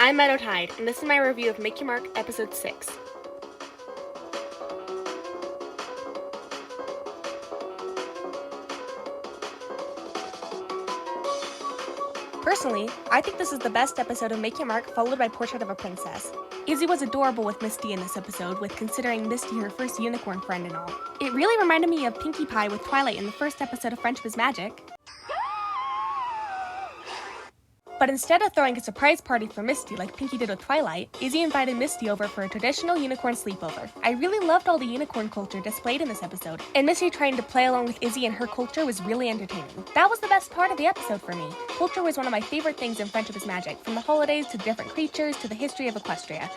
I'm Meadow Tide, and this is my review of Make Your Mark, Episode 6. Personally, I think this is the best episode of Make Your Mark, followed by Portrait of a Princess. Izzy was adorable with Misty in this episode, with considering Misty her first unicorn friend and all. It really reminded me of Pinkie Pie with Twilight in the first episode of Friendship is Magic. But instead of throwing a surprise party for Misty like Pinkie did with Twilight, Izzy invited Misty over for a traditional unicorn sleepover. I really loved all the unicorn culture displayed in this episode, and Misty trying to play along with Izzy and her culture was really entertaining. That was the best part of the episode for me. Culture was one of my favorite things in Friendship is Magic, from the holidays to different creatures to the history of Equestria.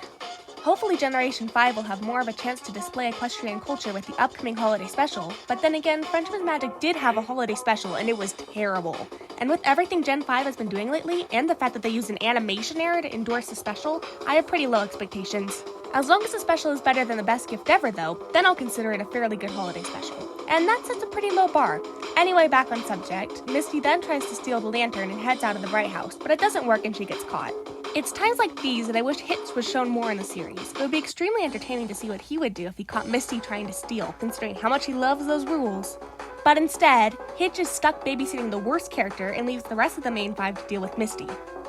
Hopefully Generation 5 will have more of a chance to display equestrian culture with the upcoming holiday special, but then again, Friendship is Magic did have a holiday special and it was terrible. And with everything Gen 5 has been doing lately, and the fact that they used an animation error to endorse the special, I have pretty low expectations. As long as the special is better than the best gift ever though, then I'll consider it a fairly good holiday special. And that sets a pretty low bar. Anyway, back on subject, Misty then tries to steal the lantern and heads out of the Bright House, but it doesn't work and she gets caught. It's times like these that I wish Hitch was shown more in the series. It would be extremely entertaining to see what he would do if he caught Misty trying to steal, considering how much he loves those rules. But instead, Hitch is stuck babysitting the worst character and leaves the rest of the main 5 to deal with Misty.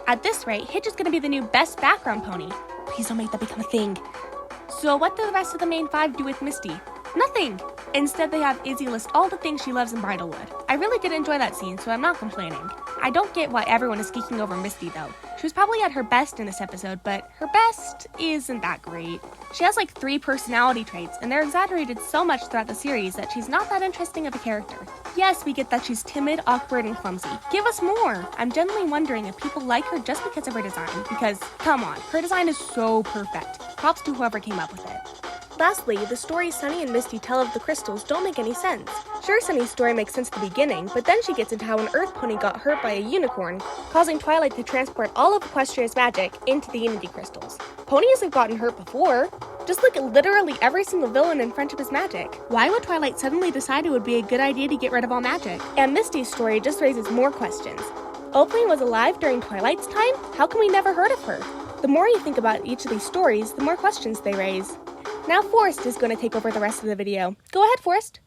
At this rate, Hitch is going to be the new best background pony. Please don't make that become a thing. So what do the rest of the main 5 do with Misty? Nothing! Instead, they have Izzy list all the things she loves in Bridalwood. I really did enjoy that scene, so I'm not complaining. I don't get why everyone is geeking over Misty, though. She was probably at her best in this episode, but her best isn't that great. She has like 3 personality traits, and they're exaggerated so much throughout the series that she's not that interesting of a character. Yes, we get that she's timid, awkward, and clumsy. Give us more! I'm genuinely wondering if people like her just because of her design, because, come on, her design is so perfect. Props to whoever came up with it. Lastly, the stories Sunny and Misty tell of the crystals don't make any sense. Sure, Sunny's story makes sense at the beginning, but then she gets into how an earth pony got hurt by a unicorn, causing Twilight to transport all of Equestria's magic into the Unity crystals. Ponies have gotten hurt before. Just look at literally every single villain in Friendship is Magic. Why would Twilight suddenly decide it would be a good idea to get rid of all magic? And Misty's story just raises more questions. Opaline was alive during Twilight's time? How come we never heard of her? The more you think about each of these stories, the more questions they raise. Now Forrest is going to take over the rest of the video. Go ahead, Forrest.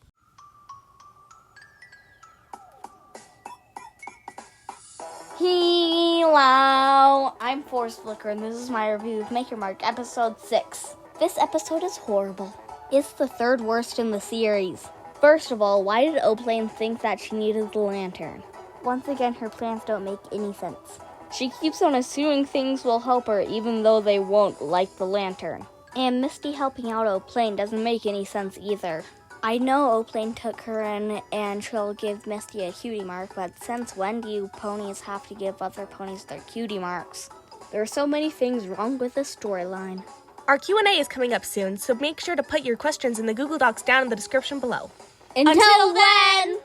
Hello, I'm Forrest Flicker, and this is my review of Make Your Mark, Episode 6. This episode is horrible. It's the 3rd worst in the series. First of all, why did Opaline think that she needed the lantern? Once again, her plans don't make any sense. She keeps on assuming things will help her even though they won't, like the lantern. And Misty helping out Opaline doesn't make any sense either. I know Opaline took her in and she'll give Misty a cutie mark, but since when do you ponies have to give other ponies their cutie marks? There are so many things wrong with this storyline. Our Q&A is coming up soon, so make sure to put your questions in the Google Docs down in the description below. Until then!